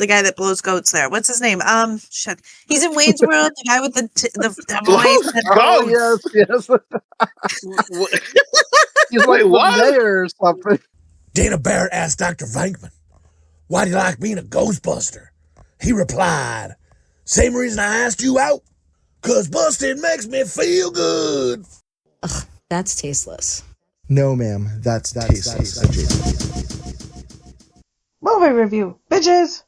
The guy that blows goats there. What's his name? Shit. He's in Wayne's World. The guy with the voice. Yes. He's like the mayor or something. Dana Barrett asked Dr. Venkman, why do you like being a Ghostbuster? He replied, same reason I asked you out. 'Cause busting makes me feel good. Ugh, that's tasteless. No, ma'am, that's tasteless. Movie review, bitches!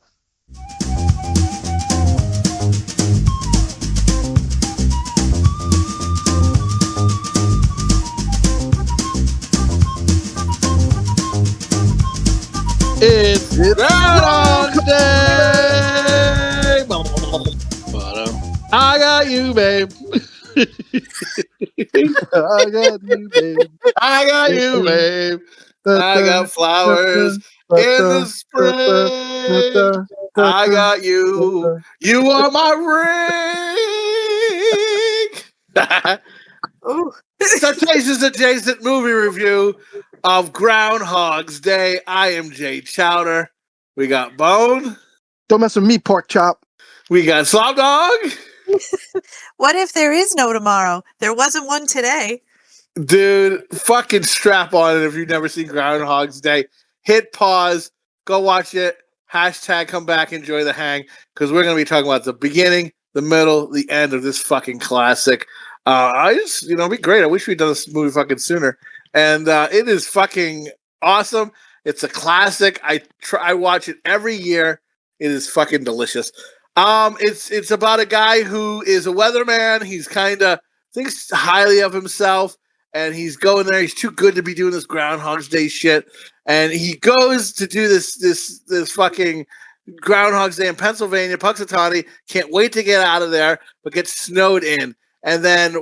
It's Groundhog Day! I got you, babe. I got you, babe. I got you, babe. I got flowers in the spring. I got you. You are my ring. So today's is adjacent movie review of Groundhog's Day. I am Jay Chowder. We got Bone. Don't mess with me, pork chop. We got Slopdog. What if there is no tomorrow? There wasn't one today. Dude, fucking strap on it if you've never seen Groundhog's Day. Hit pause, go watch it, hashtag come back, enjoy the hang, because we're going to be talking about the beginning, the middle, the end of this fucking classic. It'd be great. I wish we'd done this movie fucking sooner. And it is fucking awesome. It's a classic. I watch it every year. It is fucking delicious. It's about a guy who is a weatherman. He's kind of thinks highly of himself, and he's going there. He's too good to be doing this Groundhog's Day shit, and he goes to do this fucking Groundhog's Day in Pennsylvania, Punxsutawney. Can't wait to get out of there, but gets snowed in. And then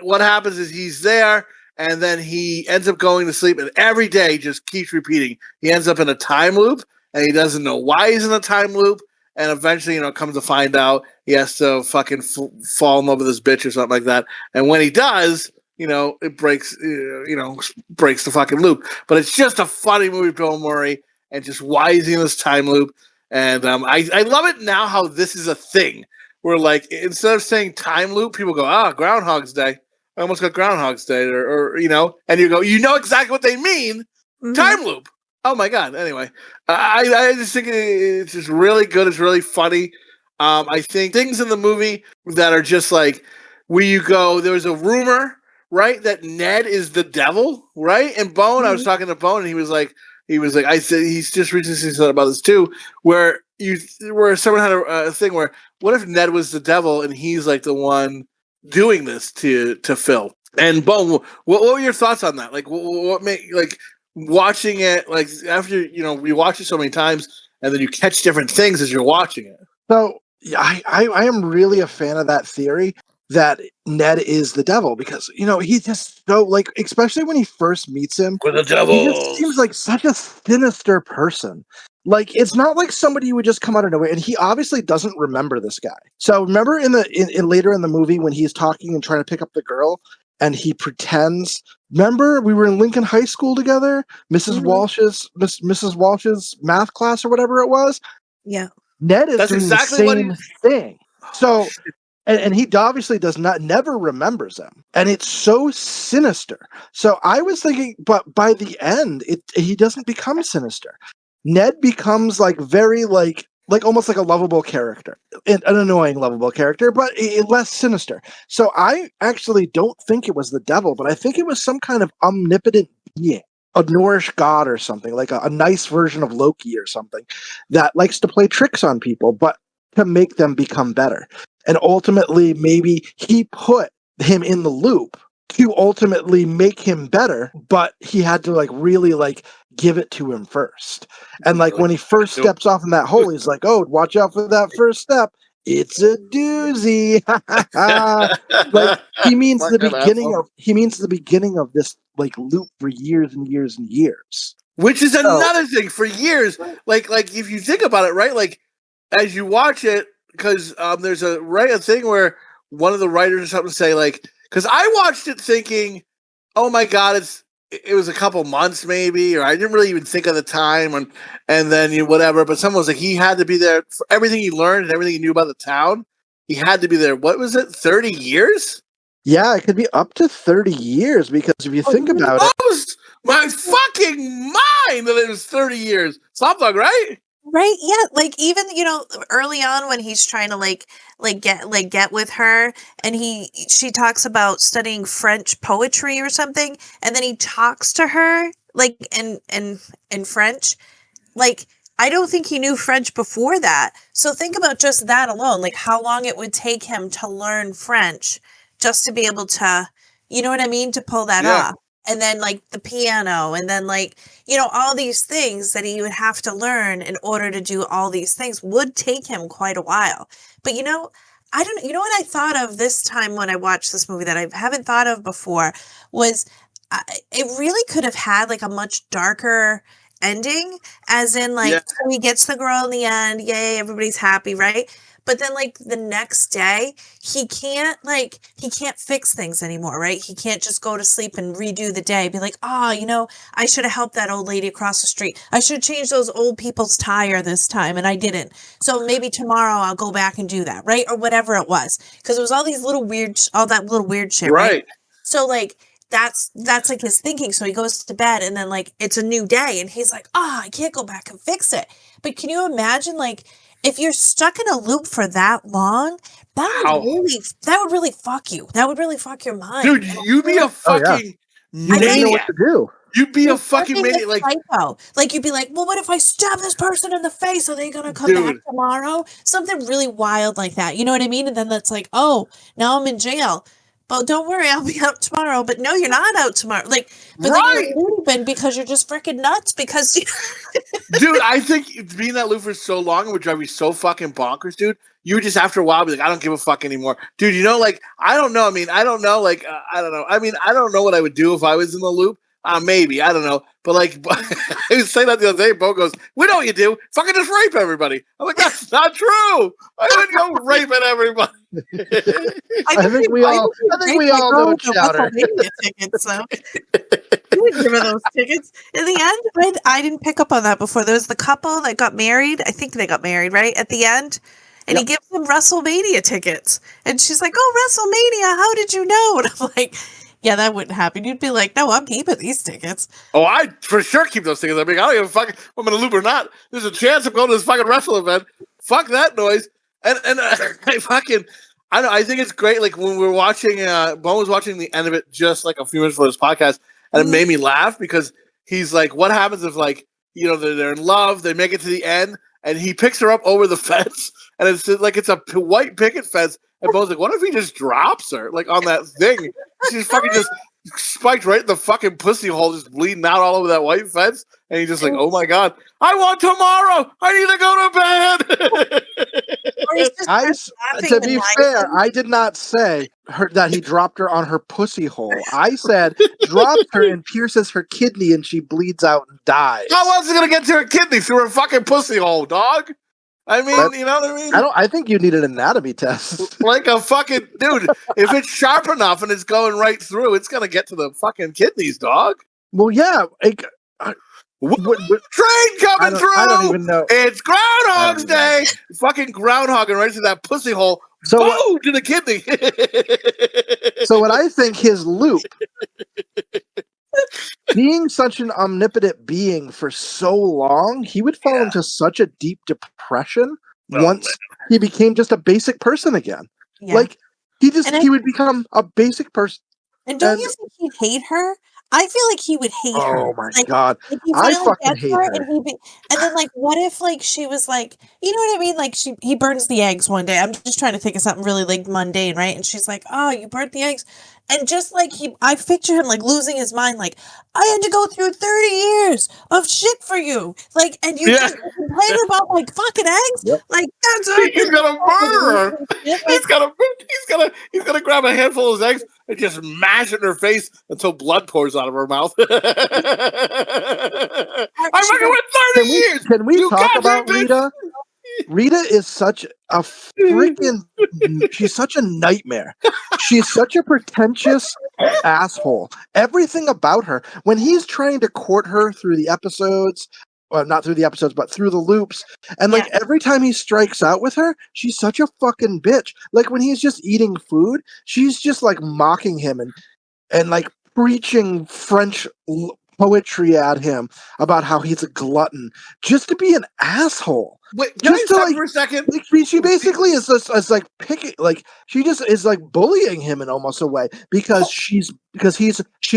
what happens is he's there, and then he ends up going to sleep, and every day just keeps repeating. He ends up in a time loop, and he doesn't know why he's in a time loop. And eventually, comes to find out he has to fucking fall in love with this bitch or something like that. And when he does, it breaks, breaks the fucking loop. But it's just a funny movie, Bill Murray, and just why is he in this time loop? And I love it now how this is a thing where, like, instead of saying time loop, people go, Groundhog's Day. I almost got Groundhog's Day, or and you go, exactly what they mean, time loop. Oh my god! Anyway, I just think it's just really good. It's really funny. I think things in the movie that are just like where you go. There was a rumor, right, that Ned is the devil, right? And Bone, I was talking to Bone, and he was like, I said he's just recently said about this too, where someone had a thing where what if Ned was the devil and he's like the one doing this to Phil and Bone? What were your thoughts on that? Like, what made watching it, like, after we watch it so many times and then you catch different things as you're watching it? So I am really a fan of that theory that Ned is the devil, because he's just so, like, especially when he first meets him, with the devil, he just seems like such a sinister person. Like, it's not like somebody who would just come out of nowhere, and he obviously doesn't remember this guy. So remember in later in the movie when he's talking and trying to pick up the girl, and he pretends. Remember, we were in Lincoln High School together, Mrs. Walsh's math class or whatever it was. Yeah, Ned is That's doing exactly the same thing. So, and he obviously never remembers them, and it's so sinister. So I was thinking, but by the end, he doesn't become sinister. Ned becomes like very like almost like a lovable character, an annoying lovable character, but less sinister. So I actually don't think it was the devil, but I think it was some kind of omnipotent being, a Norse god or something, like a nice version of Loki or something that likes to play tricks on people, but to make them become better. And ultimately, maybe he put him in the loop to ultimately make him better, but he had to really give it to him first. And like when he first steps off in that hole, he's like, "Oh, watch out for that first step. It's a doozy." Like he means the beginning of this like loop for years and years and years. Which is another thing for years. Like if you think about it, right? Like as you watch it, because there's a thing where one of the writers or something say like, because I watched it thinking, "Oh my god, it was a couple months maybe, or I didn't really even think of the time, and then whatever. But someone was like, he had to be there for everything he learned and everything he knew about the town. He had to be there. What was it? 30 years? Yeah, it could be up to 30 years because if you think about it, Lost my fucking mind that it was 30 years. Slopdog, right? Right? Yeah. Like even, early on when he's trying to get with her and she talks about studying French poetry or something, and then he talks to her like in French. Like, I don't think he knew French before that. So think about just that alone, like how long it would take him to learn French just to be able to, you know what I mean, to pull that off. And then like the piano, and then like, all these things that he would have to learn in order to do all these things would take him quite a while. But I don't, what I thought of this time when I watched this movie that I haven't thought of before was it really could have had like a much darker ending, as in like, so he gets the girl in the end, yay, everybody's happy, right? But then like the next day, he can't fix things anymore, right? He can't just go to sleep and redo the day, be like, I should have helped that old lady across the street. I should have changed those old people's tire this time, and I didn't. So maybe tomorrow I'll go back and do that, right? Or whatever it was. Because it was all that little weird shit, right? So like, that's like his thinking. So he goes to bed, and then like it's a new day, and he's like, I can't go back and fix it. But can you imagine, like, if you're stuck in a loop for that long, that would really fuck you. That would really fuck your mind. Dude, you'd be a fucking you didn't know what to do. You'd be a fucking maniac. Like you'd be like, well, what if I stab this person in the face? Are they gonna come back tomorrow? Something really wild like that. You know what I mean? And then that's like, now I'm in jail. But don't worry, I'll be out tomorrow. But no, you're not out tomorrow. Like, but then you're leaving because you're just freaking nuts. Because, dude, I think being that loop for so long it would drive you so fucking bonkers, dude. You would just after a while be like, I don't give a fuck anymore, dude. Like, I don't know. I mean, I don't know. Like, I don't know. I mean, I don't know what I would do if I was in the loop. Maybe, I don't know. But like, I was saying that the other day. Bo goes, "We know what you do. Fucking just rape everybody." I'm like, that's not true. I wouldn't go raping everybody. I think we all know Chowder. Tickets, so. You would give her those tickets. In the end, I didn't pick up on that before. There was the couple that got married. I think they got married, right? At the end. And he gives them WrestleMania tickets. And she's like, WrestleMania, how did you know? And I'm like, yeah, that wouldn't happen. You'd be like, no, I'm keeping these tickets. Oh, I'd for sure keep those tickets. I mean, I don't give a fuck if I'm in a loop or not. There's a chance I'm going to this fucking wrestle event. Fuck that noise. And I think it's great. Like when we're watching, Bo was watching the end of it just like a few minutes before this podcast, and it made me laugh because he's like, what happens if like, they're in love, they make it to the end, and he picks her up over the fence, and it's like it's a white picket fence, and Bo's like, what if he just drops her like on that thing? She's fucking just spiked right in the fucking pussy hole, just bleeding out all over that white fence, and he's just like, oh my god, I want tomorrow. I need to go to bed. To be fair, I did not say that he dropped her on her pussy hole. I said dropped her and pierces her kidney and she bleeds out and dies. How else is it gonna get to her kidney through her fucking pussy hole, dog? I mean, you know what I mean? I think you need an anatomy test. Like a fucking dude. If it's sharp enough and it's going right through, it's gonna get to the fucking kidneys, dog. Well, yeah. Train coming through. I don't even know. It's Groundhog's Day. Fucking groundhogging right through that pussy hole. So to the kidney. So what I think his loop, being such an omnipotent being for so long, he would fall into such a deep depression once he became just a basic person again. Yeah. Like he would become a basic person. And don't you think he'd hate her? I feel like he would hate her. Oh my god, I fucking hate her. And then, like, what if, like, she was like, you know what I mean? Like, he burns the eggs one day. I'm just trying to think of something really like mundane, right? And she's like, "Oh, you burnt the eggs," and just like I picture him like losing his mind. Like, I had to go through 30 years of shit for you, like, and you just complain about like fucking eggs. Yep. Like, that's he's gonna murder her. He's gonna grab a handful of his eggs and just mash it in her face until blood pours out of her mouth. I'm fucking with 30 years. Can we talk about Rita? Rita is such a freaking. She's such a nightmare. She's such a pretentious asshole. Everything about her, when he's trying to court her through the episodes, well, not through the episodes, but through the loops, and like every time he strikes out with her, she's such a fucking bitch. Like when he's just eating food, she's just like mocking him and like preaching French poetry at him about how he's a glutton, just to be an asshole. Wait, can Just I to stop like, for a second? she basically is just is like picking, like she just is like bullying him in almost a way because she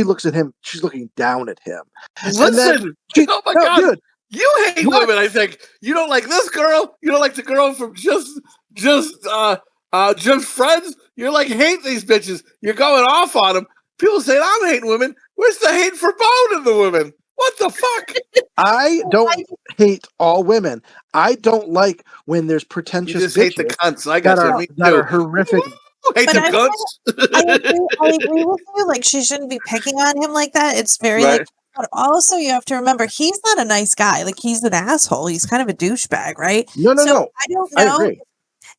looks at him, she's looking down at him. And then Listen, oh my God, dude, you hate what? women. I think you don't like this girl. You don't like the girl from just friends. You're like hate these bitches. You're going off on them. People say I'm hating women. Where's the hate for both of the women? What the fuck? I don't hate all women. I don't like when there's You pretentious just hate the bitches cunts. I got that you. are Me that too. are horrific. Hate But the I cunts. agree with you. Like she shouldn't be picking on him like that. It's very Right. like. But also, you have to remember he's not a nice guy. Like he's an asshole. He's kind of a douchebag, right? No. I don't I know agree.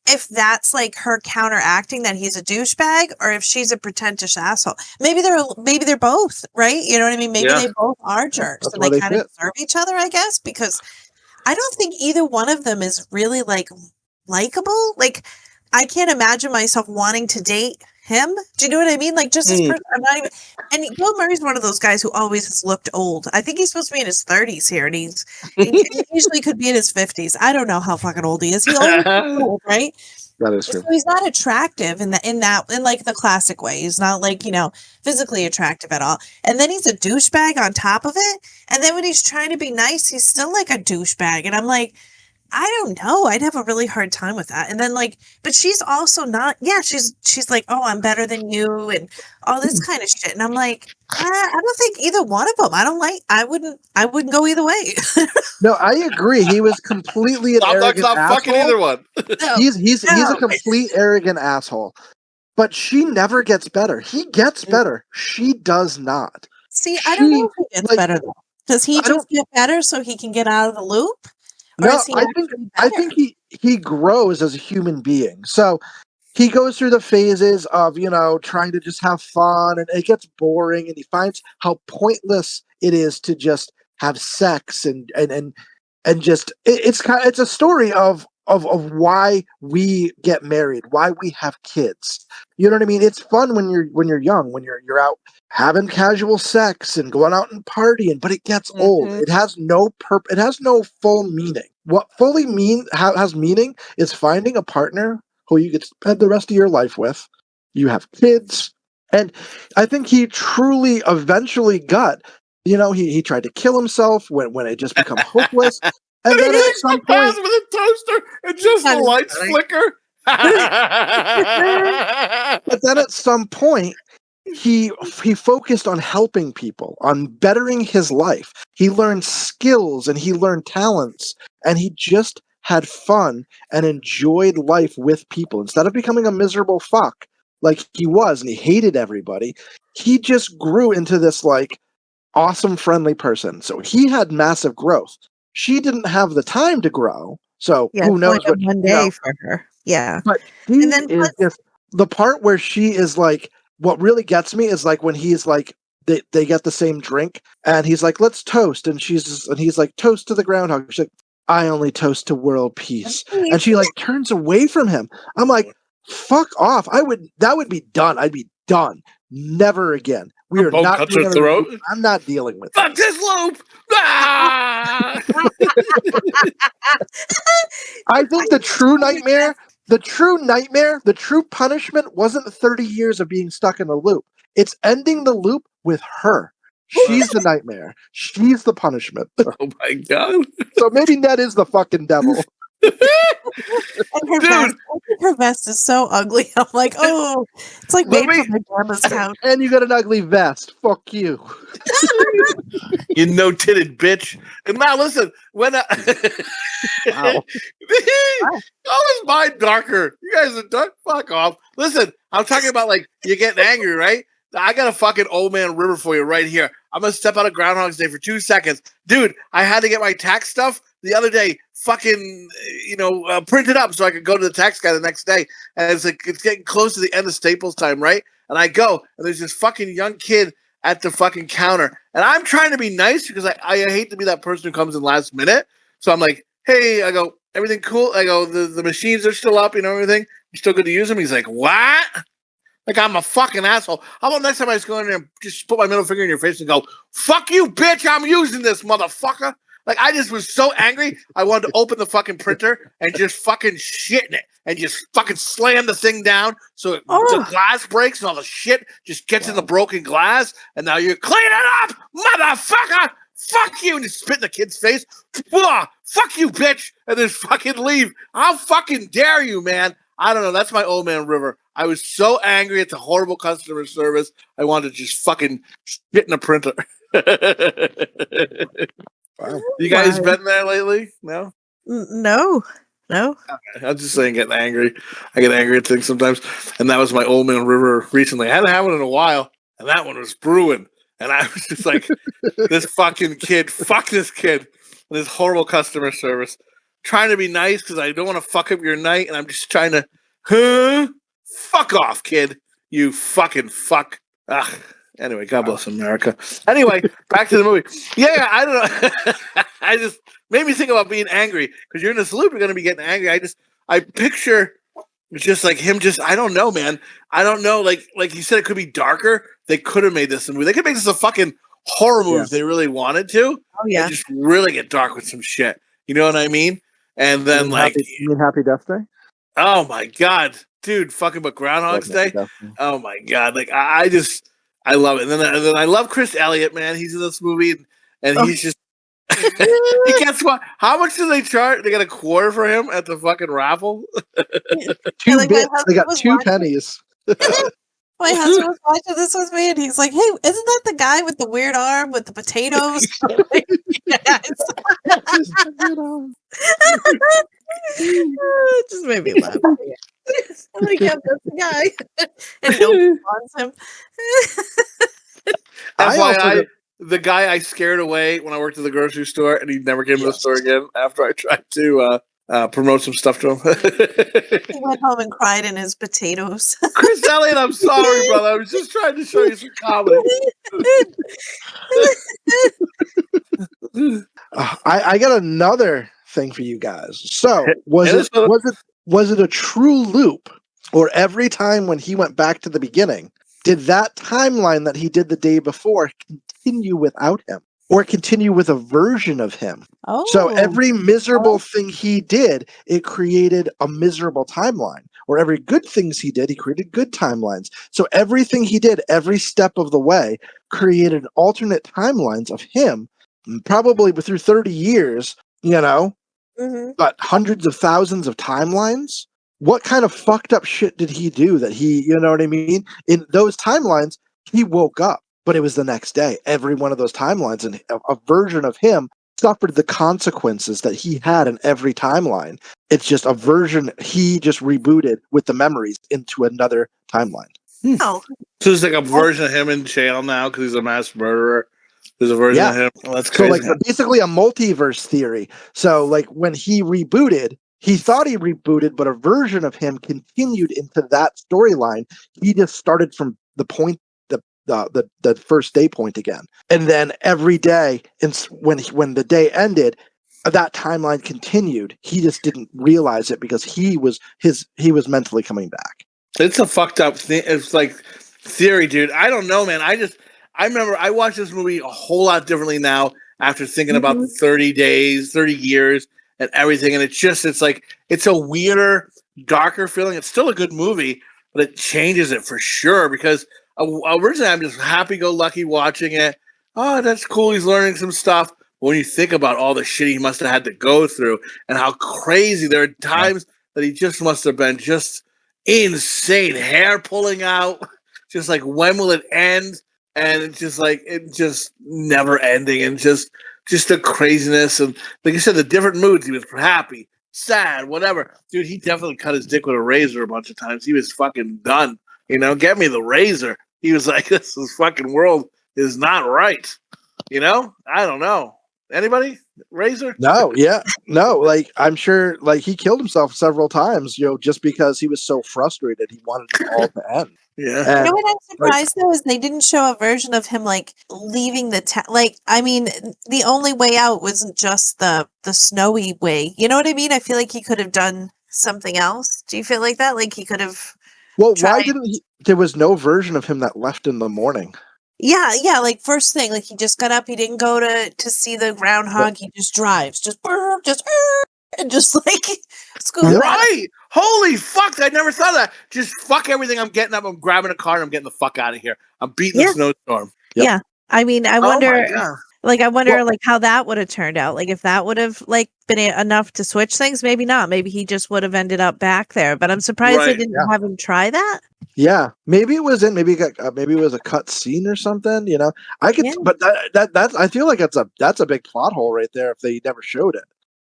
if that's like her counteracting that he's a douchebag or if she's a pretentious asshole. Maybe they're both, right? You know what I mean? Maybe Yeah. they both are jerks That's and why they they kind of fit. deserve each other, I guess, because I don't think either one of them is really like likable. Like I can't imagine myself wanting to date him. Do you know what I mean? Like just this person, I'm not even. And Bill Murray's one of those guys who always has looked old. I think he's supposed to be in his 30s here, and he usually could be in his 50s. I don't know how fucking old he is. He always looks old, right? That is So true. he's not attractive in like the classic way. He's not like, physically attractive at all. And then he's a douchebag on top of it. And then when he's trying to be nice, he's still like a douchebag. And I'm like, I don't know. I'd have a really hard time with that. And then but she's also not, she's like, oh, I'm better than you and all this kind of shit. And I'm like, I don't think either one of them. I wouldn't go either way. No, I agree. He was completely an Slopdog's arrogant not fucking asshole. either one. No, He's a no. complete arrogant asshole. But she never gets better. He gets better. She does not. See, I don't know if he gets like, better though. Does he I don't- just get better so he can get out of the loop? Or No, is he I think he grows as a human being. So he goes through the phases of, trying to just have fun, and it gets boring, and he finds how pointless it is to just have sex and just it's a story of why we get married, why we have kids. You know what I mean? It's fun when you're young, when you're out having casual sex and going out and partying, but it gets old. It has no it has no full meaning. What fully has meaning is finding a partner who you could spend the rest of your life with. You have kids. And I think he truly eventually got, he tried to kill himself when it just become hopeless. And then at some point, with a toaster and just the lights flicker. but then at some point, he focused on helping people, on bettering his life. He learned skills and he learned talents, and he just had fun and enjoyed life with people instead of becoming a miserable fuck like he was, and he hated everybody. He just grew into this like awesome, friendly person. So he had massive growth. She didn't have the time to grow. So who knows what one day for her. Yeah. But he And then is just the part where she is like, what really gets me is like when he's like, they get the same drink and he's like, let's toast. And he's like, toast to the groundhog. She's like, I only toast to world peace. And she like turns away from him. I'm like, fuck off. That would be done. I'd be done. Never again. We are not. Cuts her throat. I'm not dealing with Fuck this loop. Ah! I think the true punishment wasn't 30 years of being stuck in a loop. It's ending the loop with her. She's the nightmare. She's the punishment. Oh my God. So maybe Ned is the fucking devil. And her vest is so ugly. I'm like, oh, it's like made from my grandma's couch. And you got an ugly vest. Fuck you. You no-titted bitch. And now listen, when Wow. how is mine darker? You guys are dark. Fuck off. Listen, I'm talking about like you're getting angry, right? I got a fucking old man river for you right here. I'm gonna step out of Groundhog's Day for 2 seconds, dude. I had to get my tax stuff the other day, fucking, printed up so I could go to the tax guy the next day. And it's like it's getting close to the end of Staples time, right? And I go, and there's this fucking young kid at the fucking counter, and I'm trying to be nice because I hate to be that person who comes in last minute. So I'm like, hey, I go, everything cool? I go, the machines are still up, everything. You still good to use them? He's like, what? Like I'm a fucking asshole. How about next time I just go in there and just put my middle finger in your face and go, fuck you, bitch, I'm using this, motherfucker. Like I just was so angry, I wanted to open the fucking printer and just fucking shit in it and just fucking slam the thing down so the glass breaks and all the shit just gets in the broken glass. And now you're cleaning up, motherfucker. Fuck you, and just spit in the kid's face. Fuck you, bitch, and then fucking leave. How fucking dare you, man? I don't know. That's my old man river. I was so angry at the horrible customer service. I wanted to just fucking spit in a printer. Wow. You guys been there lately? No? No. Okay. I'm just saying getting angry. I get angry at things sometimes. And that was my old man river recently. I hadn't had one in a while, and that one was brewing. And I was just like, this fucking kid, fuck this kid. And this horrible customer service. Trying to be nice because I don't want to fuck up your night, and I'm just trying to, fuck off, kid. You fucking fuck. Ugh. Anyway, God bless America. Anyway, back to the movie. Yeah, I don't know. I just made me think about being angry because you're in this loop. You're going to be getting angry. I picture just like him. I don't know, man. I don't know. Like you said, it could be darker. They could have made this a movie. They could make this a fucking horror movie if they really wanted to. Oh yeah. And just really get dark with some shit. You know what I mean? And then you mean Happy Death Day? Oh my god, dude, fucking but Groundhog's Day. Oh my god, like I love it. And then I love Chris Elliott, man. He's in this movie, and he's just. Guess what? How much do they charge? They got a quarter for him at the fucking raffle. 2 bits. They got 2 pennies. My husband was watching this with me, and he's like, "Hey, isn't that the guy with the weird arm with the potatoes?" It just made me laugh. I'm like, "Yeah, that's the guy," and nobody wants him. The guy I scared away when I worked at the grocery store, and he never came to the store again after I tried to promote some stuff to him. He went home and cried in his potatoes. Chris Elliott, I'm sorry, brother. I was just trying to show you some comedy. I got another thing for you guys. So was it a true loop, or every time when he went back to the beginning, did that timeline that he did the day before continue without him, or continue with a version of him? Oh. So every miserable thing he did, it created a miserable timeline. Or every good things he did, he created good timelines. So everything he did, every step of the way, created alternate timelines of him, probably through 30 years, but hundreds of thousands of timelines. What kind of fucked up shit did he do that he, you know what I mean? In those timelines, he woke up, but it was the next day. Every one of those timelines, and a version of him suffered the consequences that he had in every timeline. It's just a version he just rebooted with the memories into another timeline. Oh. So there's like a version of him in jail now because he's a mass murderer. There's a version of him. Oh, that's crazy. So basically a multiverse theory. So like when he rebooted, he thought he rebooted, but a version of him continued into that storyline. He just started from the point, the first day point again, and then every day, when the day ended, that timeline continued. He just didn't realize it because he was mentally coming back. It's a fucked up thing. It's like theory, dude. I don't know, man. I remember I watched this movie a whole lot differently now after thinking about the 30 years and everything. And it's a weirder, darker feeling. It's still a good movie, but it changes it for sure because originally I'm just happy-go-lucky watching it. Oh, that's cool. He's learning some stuff. When you think about all the shit he must have had to go through and how crazy, there are times that he just must have been just insane, hair pulling out, just like, when will it end? And it's just like, it just never ending, and just the craziness. And like you said, the different moods. He was happy, sad, whatever. Dude, he definitely cut his dick with a razor a bunch of times. He was fucking done. Get me the razor. he was like, "This fucking world is not right." You know, I don't know. Anybody? Razor? No, yeah, no. Like I'm sure, like he killed himself several times. Just because he was so frustrated, he wanted it all to end. Yeah. You know And what I'm surprised though is they didn't show a version of him like leaving the town. Like, I mean, the only way out wasn't just the snowy way. You know what I mean? I feel like he could have done something else. Do you feel like that? Like he could have well, why tried? didn't he? There was no version of him that left in the morning. Yeah. Like first thing, like he just got up. He didn't go to see the groundhog. He just drives, and just like scoots Yep. Right. Holy fuck. I never thought of that. Just fuck everything. I'm getting up. I'm grabbing a car and I'm getting the fuck out of here. I'm beating the Yeah. snowstorm. Yep. Yeah. I mean, I Oh wonder. my God. Like, I wonder, Well- like, how that would have turned out. Like, if that would have, like, been enough to switch things, maybe not. Maybe he just would have ended up back there. But I'm surprised they Right, didn't yeah. have him try that. Yeah, maybe it was in. Maybe it was a cut scene or something. I could, Yeah. but that's. I feel like that's a big plot hole right there if they never showed it.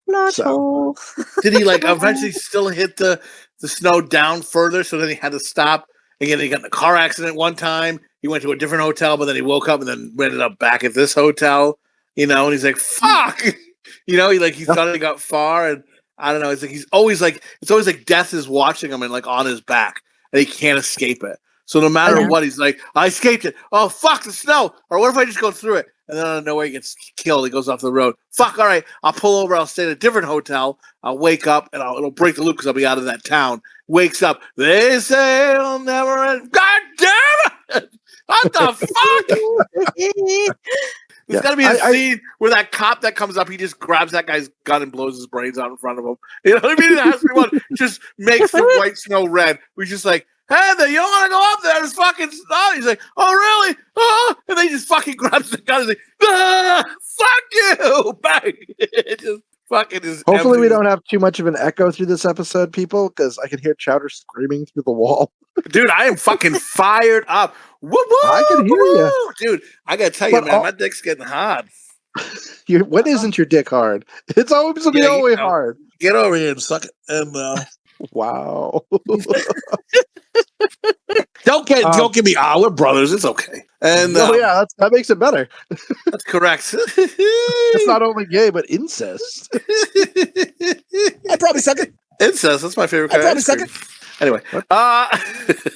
Plot So- hole. Did he like eventually still hit the snow down further? So then he had to stop. Again, he got in a car accident one time. He went to a different hotel, but then he woke up and then ended up back at this hotel. And he's like, "Fuck!" He thought he got far, and I don't know. It's like it's always like death is watching him and like on his back, and he can't escape it. So no matter Yeah. what, he's like, "I escaped it. Oh fuck the snow!" Or what if I just go through it? And then out of nowhere he gets killed. He goes off the road. Fuck. All right, I'll pull over. I'll stay at a different hotel. I'll wake up and it'll break the loop because I'll be out of that town. Wakes up. They say it'll never end. God damn it! What the fuck? There's Yeah, got to be a scene where that cop that comes up, he just grabs that guy's gun and blows his brains out in front of him. You know what I mean? It has to be one. Just makes the white snow red. We're just like, "Hey, you don't want to go up there. There's fucking snow." He's like, "Oh, really?" Oh, and then he just fucking grabs the gun and he's like, "Fuck you!" Bang! It just fucking is. Hopefully, we don't have too much of an echo through this episode, people, because I can hear Chowder screaming through the wall. Dude, I am fucking fired up. Woo, woo, I can hear you, dude. I gotta tell you, But man, my dick's getting hard. When isn't your dick hard? It's always to be always hard. Get over here and suck it. And Wow. don't get me. We're brothers. It's okay. And Oh yeah, that makes it better. that's correct. It's not only gay but incest. I probably suck it. Incest. That's my favorite I kind of probably ice cream. Anyway, I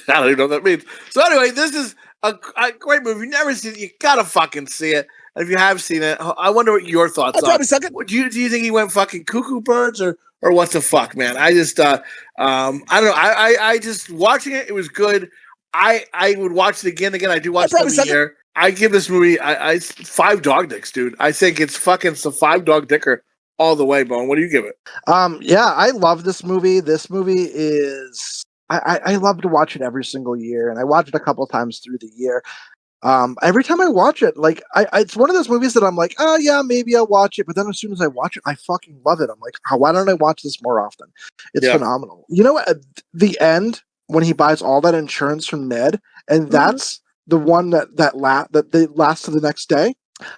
don't even know what that means. So anyway, this is a great movie. You've never seen it, you gotta fucking see it. And if you have seen it, I wonder what your thoughts I are. probably suck it. Do you think he went fucking cuckoo birds or what the fuck, man? I just I don't know. I just watching it. It was good. I would watch it again. I do watch it every year. I give this movie I 5 dog dicks, dude. I think it's fucking some 5 dog dicker all the way, Bone. What do you give it? Yeah, I love this movie. This movie is I love to watch it every single year, and I watch it a couple times through the year. Every time I watch it, like it's one of those movies that I'm like, oh yeah, maybe I'll watch it, but then as soon as I watch it, I fucking love it. I'm like, why don't I watch this more often? It's phenomenal. You know, at the end when he buys all that insurance from Ned, and that's the one that they last to the next day.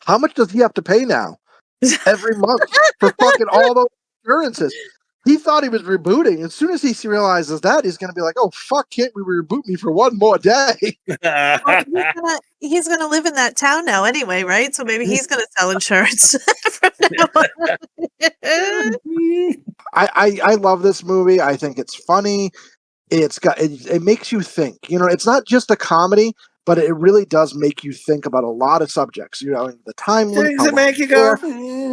How much does he have to pay now? Every month for fucking all those insurances. He thought he was rebooting. As soon as he realizes that, he's going to be like, "Oh fuck! Can't we reboot me for one more day?" Well, he's gonna live in that town now anyway, right? So maybe he's gonna sell insurance from now on. I love this movie. I think it's funny. It makes you think. You know, it's not just a comedy, but it really does make you think about a lot of subjects. You know, the time loop. Things that make you go.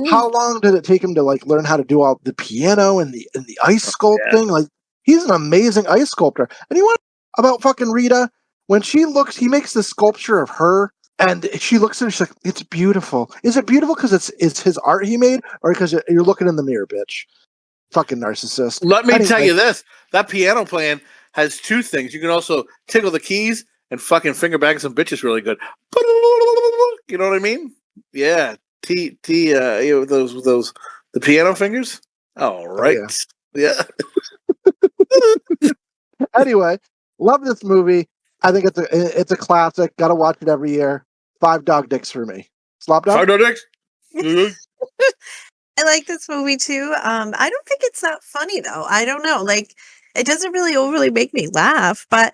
How long did it take him to like learn how to do all the piano and the ice sculpting? Like, he's an amazing ice sculptor. And you want about fucking Rita when she looks, he makes this sculpture of her, and she looks at it. She's like, "It's beautiful." Is it beautiful because it's his art he made, or because you're looking in the mirror, bitch? Fucking narcissist. Let me tell you this: that piano playing has 2 things. You can also tickle the keys and fucking finger bang some bitches really good. You know what I mean? Yeah. Those the piano fingers. All right. Yeah. Anyway, love this movie. I think it's a classic. Got to watch it every year. 5 dog dicks for me. Slopdog? 5 dog dicks. I like this movie too. I don't think it's that funny though. I don't know. Like, it doesn't really overly make me laugh, but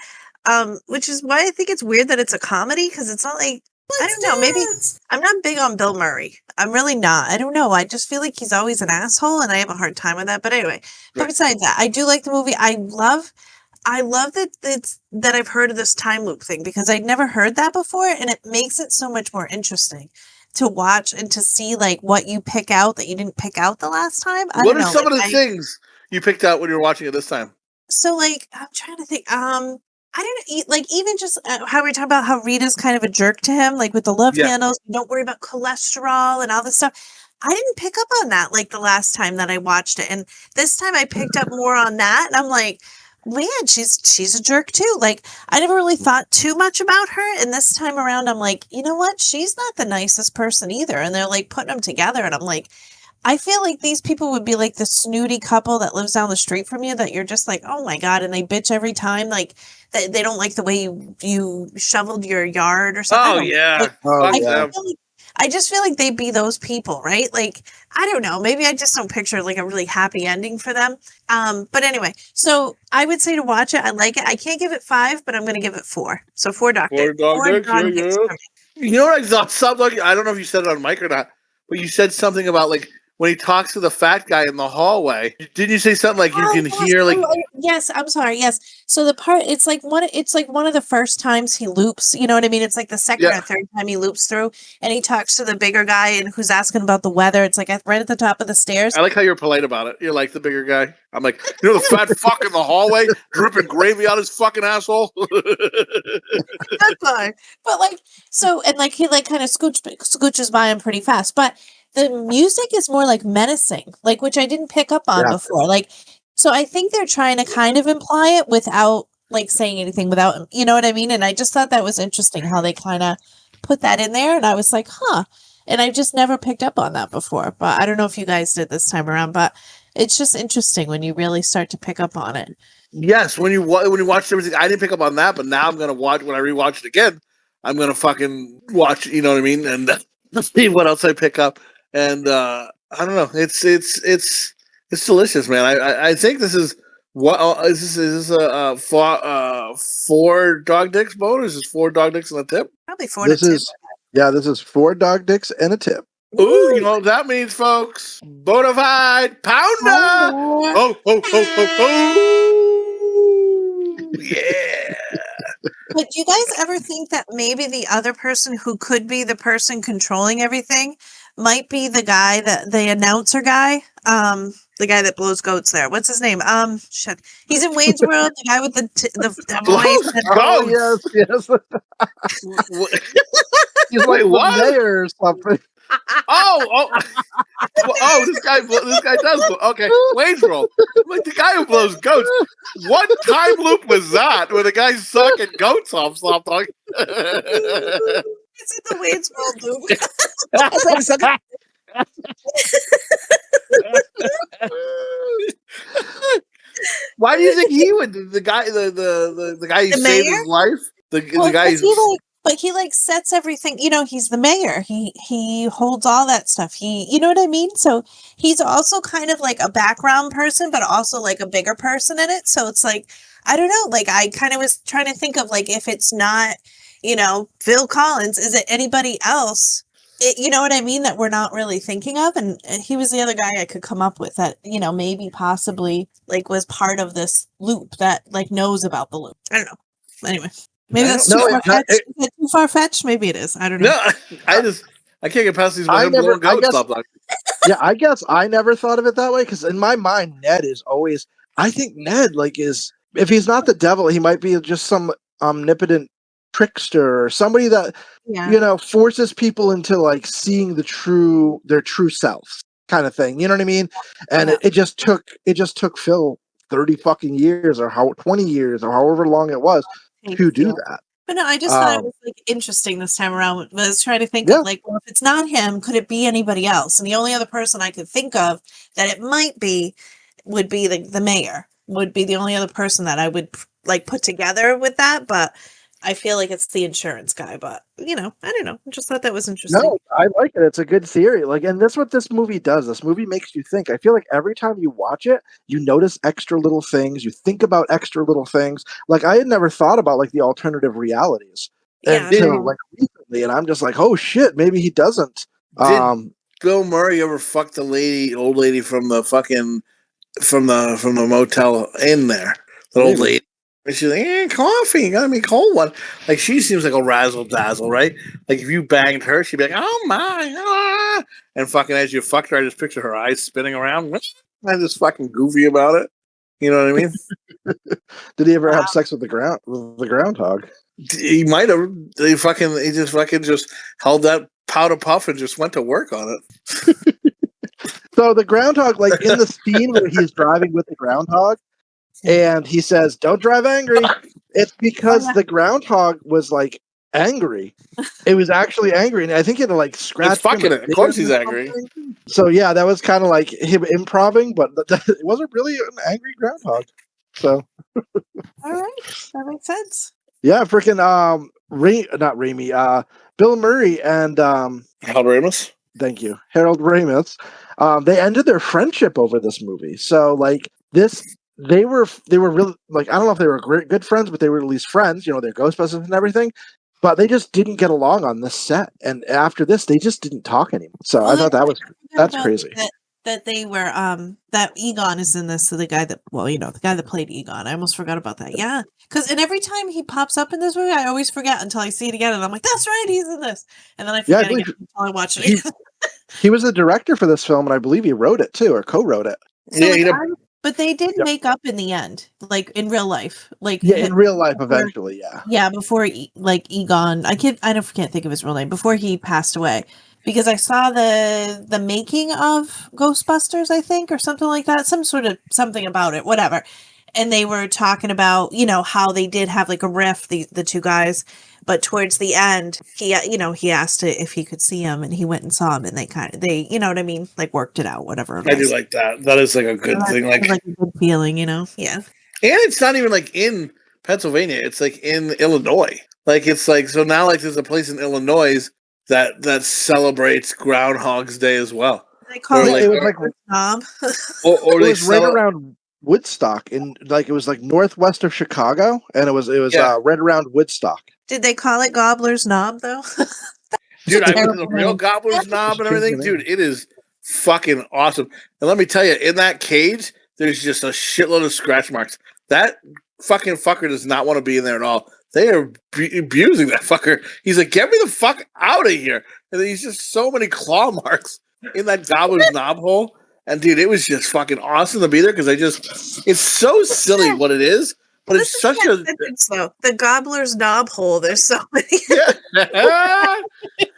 Which is why I think it's weird that it's a comedy because it's not like I don't know. Maybe I'm not big on Bill Murray. I'm really not. I don't know. I just feel like he's always an asshole, and I have a hard time with that. But anyway, but besides that, I do like the movie. I love that I've heard of this time loop thing because I'd never heard that before, and it makes it so much more interesting to watch and to see like what you pick out that you didn't pick out the last time. What are some of the things you picked out when you were watching it this time? So like I'm trying to think. I didn't like even just how we talk about how Rita's kind of a jerk to him, like with the love handles. Don't worry about cholesterol and all this stuff. I didn't pick up on that like the last time that I watched it, and this time I picked up more on that, and I'm like, man, she's a jerk too. Like I never really thought too much about her, and this time around, I'm like, you know what? She's not the nicest person either, and they're like putting them together, and I'm like. I feel like these people would be like the snooty couple that lives down the street from you that you're just like, oh my God. And they bitch every time. Like they don't like the way you shoveled your yard or something. Oh, yeah. I just feel like they'd be those people, right? Like, I don't know. Maybe I just don't picture like a really happy ending for them. But anyway, so I would say to watch it. I like it. I can't give it 5, but I'm going to give it 4. So 4 dog dicks. You know what I thought? Something, I don't know if you said it on mic or not, but you said something about like, when he talks to the fat guy in the hallway, didn't you say something like you can hear like? Yes, I'm sorry. Yes, so the part it's like one of the first times he loops. You know what I mean? It's like the second or third time he loops through, and he talks to the bigger guy and who's asking about the weather. It's like right at the top of the stairs. I like how you're polite about it. You're like the bigger guy. I'm like, you know, the fat fuck in the hallway dripping gravy out his fucking asshole. That's fine, but like so, and like he like kind of scooches by him pretty fast, but. The music is more like menacing, like which I didn't pick up on before. Like, so I think they're trying to kind of imply it without like saying anything without, you know what I mean? And I just thought that was interesting how they kind of put that in there. And I was like, huh. And I've just never picked up on that before, but I don't know if you guys did this time around, but it's just interesting when you really start to pick up on it. Yes. When you watch everything, I didn't pick up on that, but now I'm going to watch, when I rewatch it again, I'm going to fucking watch, you know what I mean? And see what else I pick up. And I don't know. It's delicious, man. I think this is what is this a 4 dog dicks boat? Or is this 4 dog dicks and a tip? Probably 4. This is 4 dog dicks and a tip. Ooh, you know what that means, folks? Bonafide pounder. Oh, oh, oh, oh, oh. Yeah. But do you guys ever think that maybe the other person who could be the person controlling everything might be the guy the announcer guy, the guy that blows goats there. What's his name? Shit. He's in Wayne's World. The guy with the voice. Yes. He's like the mayor or something. This guy does. Okay, Wayne's World. Like the guy who blows goats. What time loop was that where the guy's sucking goats off, Slopdog? It's in the Wayne's World loop. Why do you think he would? The guy, the guy who saved his life. The guy. But he like sets everything, you know, he's the mayor. He holds all that stuff. You know what I mean? So he's also kind of like a background person, but also like a bigger person in it. So it's like, I don't know, like I kind of was trying to think of like, if it's not, you know, Phil Collins, is it anybody else? You know what I mean? That we're not really thinking of. And he was the other guy I could come up with that, you know, maybe possibly like was part of this loop that like knows about the loop. I don't know. Anyway. Maybe that's too far-fetched. Is it too far-fetched? Maybe it is. I don't know. No, I can't get past these. I guess I never thought of it that way because in my mind, Ned is always. I think Ned is if he's not the devil, he might be just some omnipotent trickster or somebody that you know forces people into like seeing their true selves kind of thing. You know what I mean? And it just took Phil 30 fucking years or 20 years or however long it was. To do that. But no, I just thought it was like interesting this time around. I was trying to think of like, well, if it's not him, could it be anybody else? And the only other person I could think of that it might be would be the mayor. Would be the only other person that I would like put together with that. But I feel like it's the insurance guy, but I don't know. I just thought that was interesting. No, I like it. It's a good theory. Like, and that's what this movie does. This movie makes you think. I feel like every time you watch it, you notice extra little things. You think about extra little things. Like, I had never thought about like the alternative realities until like recently, and I'm just like, oh shit, maybe he doesn't. Did Bill Murray ever fuck the old lady from the fucking from the motel in there? The old lady. And she's like, coffee, you got me a cold one. Like, she seems like a razzle dazzle, right? Like, if you banged her, she'd be like, oh my, ah. And fucking as you fucked her, I just picture her eyes spinning around. I'm just fucking goofy about it. You know what I mean? Did he ever have sex with the groundhog? He might have. He just held that powder puff and just went to work on it. So the groundhog, like in the scene where he's driving with the groundhog, and he says, "Don't drive angry." It's because the groundhog was like angry. It was actually angry, and I think he had to like scratch. It's fucking it. Of course, he's angry. So yeah, that was kind of like him improving, but it wasn't really an angry groundhog. So, all right, that makes sense. Yeah, freaking Bill Murray and Harold Ramis. Thank you, Harold Ramis. They ended their friendship over this movie. So like this. They were really like, I don't know if they were good friends, but they were at least friends. They're Ghostbusters and everything, but they just didn't get along on this set. And after this, they just didn't talk anymore. So I thought that's crazy. That they were that Egon is in this. So the guy that played Egon. I almost forgot about that. Yeah, and every time he pops up in this movie, I always forget until I see it again, and I'm like, that's right, he's in this, and then I forget again until I watch it again. He was the director for this film, and I believe he wrote it too, or co-wrote it. So but they did make up in the end, like in real life, in real life eventually, before Egon, I can't think of his real name, before he passed away, because I saw the making of Ghostbusters, I think, or something like that, something about it, whatever, and they were talking about how they did have like a riff, the two guys, but towards the end, he asked if he could see him, and he went and saw him, and they you know what I mean, like worked it out, whatever. I do like that. That is like a good thing, like a good feeling, yeah. And it's not even like in Pennsylvania; it's like in Illinois. Like it's like so now, like there's a place in Illinois that celebrates Groundhog's Day as well. They call it like Knob, or it was right around Woodstock, in like it was like northwest of Chicago, and it was right around Woodstock. Did they call it Gobblers Knob though? Dude, I went to the real Gobblers Knob and everything. Dude, it is fucking awesome. And let me tell you, in that cage, there's just a shitload of scratch marks. That fucking fucker does not want to be in there at all. They are abusing that fucker. He's like, get me the fuck out of here. And he's just so many claw marks in that Gobblers Knob hole. And dude, it was just fucking awesome to be there because it's so silly what it is. But it's such a the Gobbler's Knob hole. There's so many. Yeah. Dude,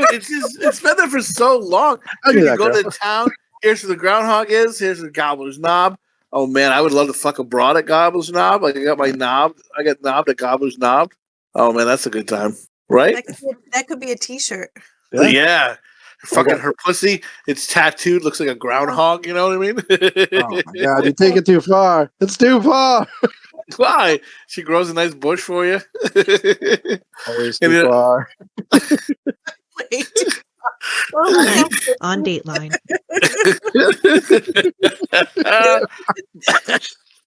it's been there for so long. Dude, you go to town. Here's where the Groundhog is. Here's the Gobbler's Knob. Oh man, I would love to fuck abroad at Gobbler's Knob. Like I got my knob. I got knobbed at Gobbler's Knob. Oh man, that's a good time, right? That could be a T-shirt. Yeah. Fucking her pussy. It's tattooed. Looks like a groundhog. You know what I mean? Oh my god, you take it too far. It's too far. Why? She grows a nice bush for you. Always too far. Wait. On Dateline.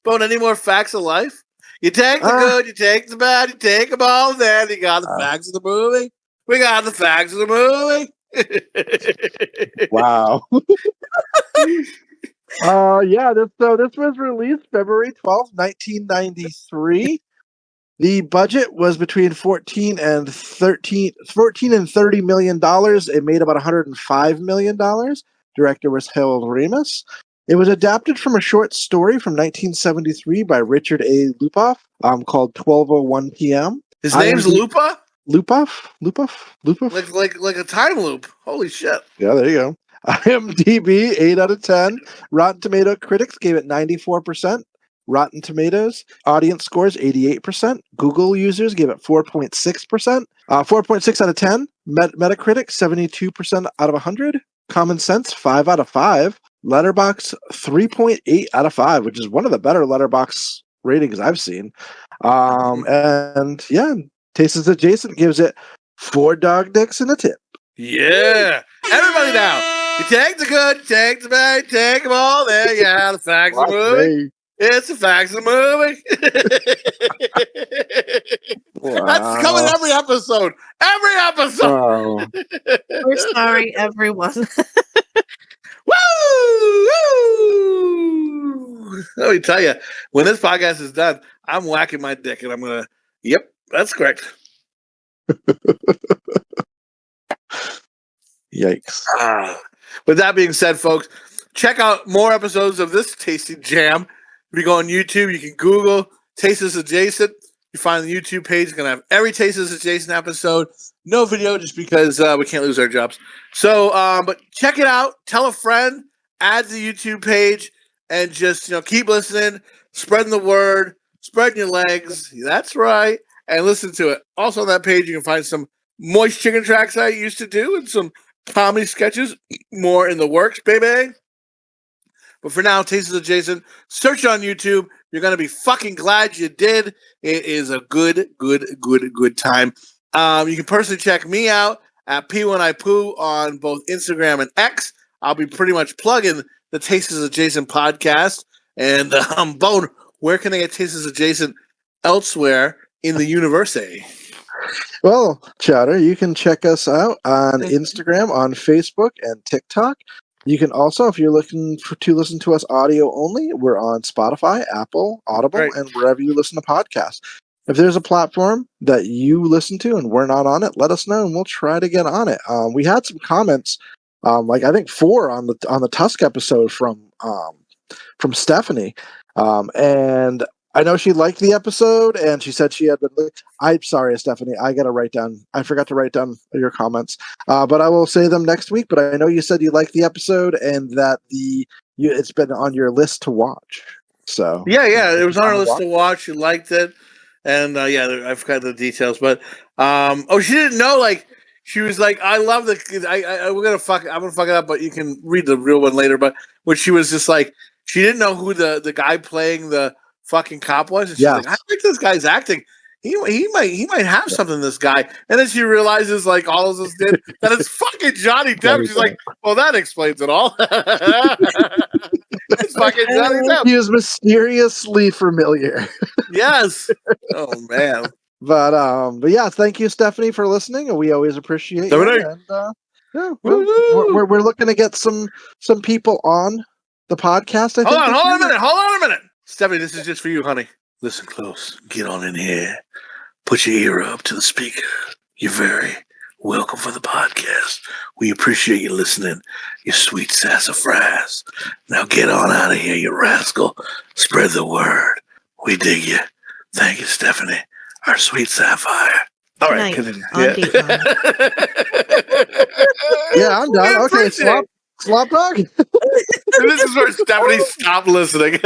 Bone, any more facts of life? You take the good, you take the bad, you take them all, then you got the facts of the movie. We got the facts of the movie. Wow. This was released February 12th, 1993. The budget was between 14 and 30 million dollars. It made about $105 million. Director was Harold Ramis. It was adapted from a short story from 1973 by Richard A. Lupoff, called 12:01 p.m. His name's Lupa? Lupoff? Like a time loop. Holy shit. Yeah, there you go. IMDb, 8 out of 10. Rotten Tomato critics gave it 94%. Rotten Tomatoes audience scores 88%. Google users gave it 4.6%. 4.6 out of 10. Metacritic 72% out of 100. Common Sense 5 out of 5. Letterboxd 3.8 out of 5, which is one of the better Letterboxd ratings I've seen. And yeah, Tasteless Adjacent gives it 4 dog dicks and a tip. Yeah. Everybody now. You take the good, take the bad, take them all. There you have the facts of the movie. It's the facts of the movie. Wow. That's coming every episode. Every episode. Wow. We're sorry, everyone. Woo! Woo! Let me tell you, when this podcast is done, I'm whacking my dick and I'm going to, yep, that's correct. Yikes. With that being said, folks, check out more episodes of this tasty jam. If you go on YouTube, you can Google Tasteless Adjacent. You find the YouTube page. It's going to have every Tasteless Adjacent episode. No video just because we can't lose our jobs. So, but check it out. Tell a friend. Add to the YouTube page. And just, keep listening. Spreading the word. Spreading your legs. That's right. And listen to it. Also on that page, you can find some moist chicken tracks I used to do and some comedy sketches. More in the works, baby. But for now, Tasteless Adjacent, search on YouTube. You're going to be fucking glad you did. It is a good time. You can personally check me out at P1IPoo on both Instagram and X. I'll be pretty much plugging the Tasteless Adjacent podcast. And Bone, where can they get Tasteless Adjacent elsewhere in the universe? Well, Chowder, you can check us out on Instagram, on Facebook, and TikTok. You can also, if you're looking to listen to us audio only, we're on Spotify, Apple, Audible, and wherever you listen to podcasts. If there's a platform that you listen to and we're not on it, let us know and we'll try to get on it. We had some comments, like I think 4 on the Tusk episode from Stephanie, and I know she liked the episode, and she said she had been. I'm sorry, Stephanie. I forgot to write down your comments, but I will say them next week. But I know you said you liked the episode, and that it's been on your list to watch. So yeah, it was on our list to watch. You liked it, and I forgot the details, but she didn't know. Like she was like, I love the. I'm gonna fuck it up, but you can read the real one later. But when she was just like, she didn't know who the guy playing the fucking cop was, and she's like, I like this guy's acting. He might have something, this guy. And then she realizes, like all of us did, that it's fucking Johnny Depp. She's like, well, that explains it all. It's fucking Johnny Depp. He was mysteriously familiar. Yes. Oh man. But yeah, thank you, Stephanie, for listening. We always appreciate you. And, we're looking to get some people on the podcast. Hold on a minute. Stephanie, this is just for you, honey. Listen close. Get on in here. Put your ear up to the speaker. You're very welcome for the podcast. We appreciate you listening, you sweet sassafras. Now get on out of here, you rascal. Spread the word. We dig you. Thank you, Stephanie. Our sweet sapphire. All right, continue. Yeah, I'm done. Okay, Slopdog. This is where Stephanie stopped listening.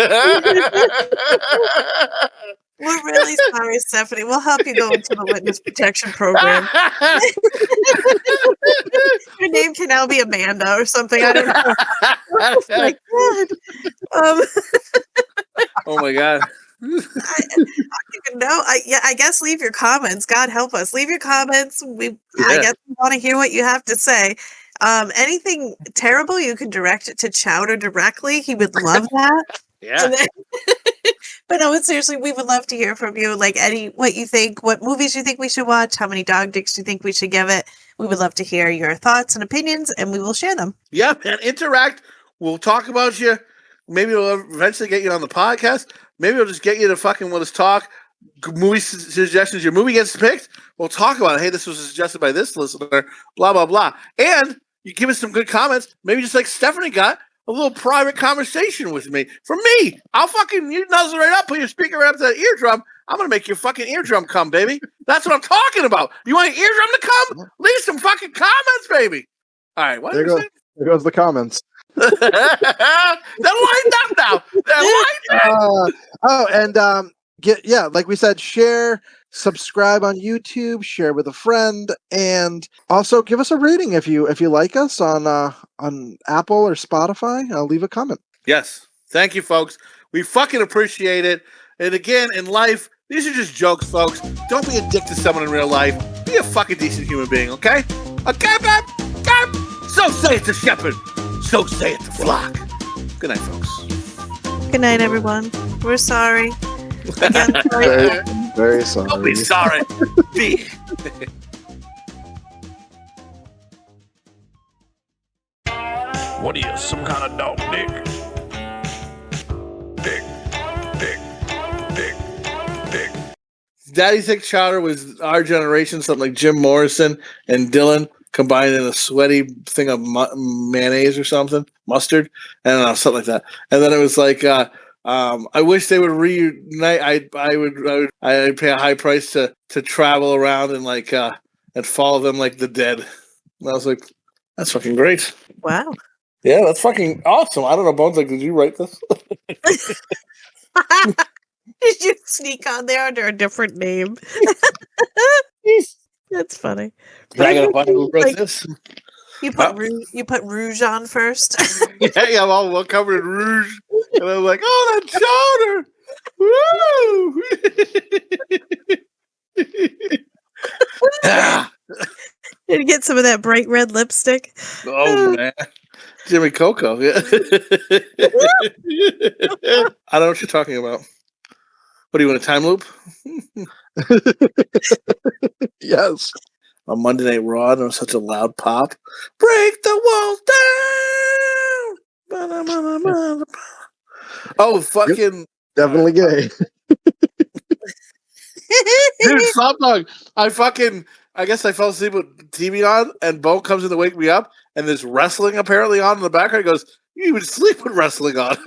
We're really sorry, Stephanie. We'll help you go into the witness protection program. Your name can now be Amanda or something. I don't know. Oh my God. Oh my God. I guess leave your comments. God help us. Leave your comments. I guess we want to hear what you have to say. Anything terrible, you can direct it to Chowder directly. He would love that. Yeah. But no, seriously, we would love to hear from you. Like what you think, what movies you think we should watch, how many dog dicks you think we should give it. We would love to hear your thoughts and opinions, and we will share them. Yeah, man. Interact. We'll talk about you. Maybe we'll eventually get you on the podcast. Maybe we'll just get you to fucking let us talk. Movie suggestions. Your movie gets picked. We'll talk about it. Hey, this was suggested by this listener. Blah, blah, blah. And you give us some good comments. Maybe just like Stephanie got a little private conversation with me. For me, I'll fucking, you nuzzle right up, put your speaker up to that eardrum. I'm going to make your fucking eardrum come, baby. That's what I'm talking about. You want your eardrum to come? Leave some fucking comments, baby. All right. What there goes the comments. They're lined up now. They're lined up. Like we said, share, subscribe on YouTube, share with a friend, and also give us a rating if you like us on Apple or Spotify. Leave a comment. Yes, thank you, folks. We fucking appreciate it. And again, in life, These are just jokes, folks. Don't be a dick to someone in real life. Be a fucking decent human being, okay? Okay, babe? Okay? So say it to shepherd. So say it to flock. Good night, folks. Good night, everyone. We're sorry. Again, Very, very sorry. Don't be sorry. Be. What are you, some kind of dog, Dick? Dick. Daddy Thick Chowder was our generation, something like Jim Morrison and Dylan combined in a sweaty thing of mayonnaise or something, mustard, I don't know, something like that. And then it was like, I wish they would reunite. I'd pay a high price to travel around and like and follow them like the dead. And I was like, that's fucking great. wow. Yeah, that's fucking awesome. I don't know, Bones. Like, did you write this? Did you sneak on there under a different name? That's funny. I gotta find who wrote Like, this. You put rouge on first. Yeah, I'm all covered in rouge, and I'm like, oh, that chowder! Woo! Ah. And get some of that bright red lipstick. Oh man, Jimmy Coco. Yeah. I don't know what you're talking about. What do you want, a time loop? Yes. On Monday Night Raw, there was such a loud pop. Break the walls down. Oh, fucking Definitely gay. dude, Slopdog. I guess I fell asleep with TV on, and Bo comes in to wake me up, and there's wrestling apparently on in the background. He goes, "You even sleep with wrestling on?"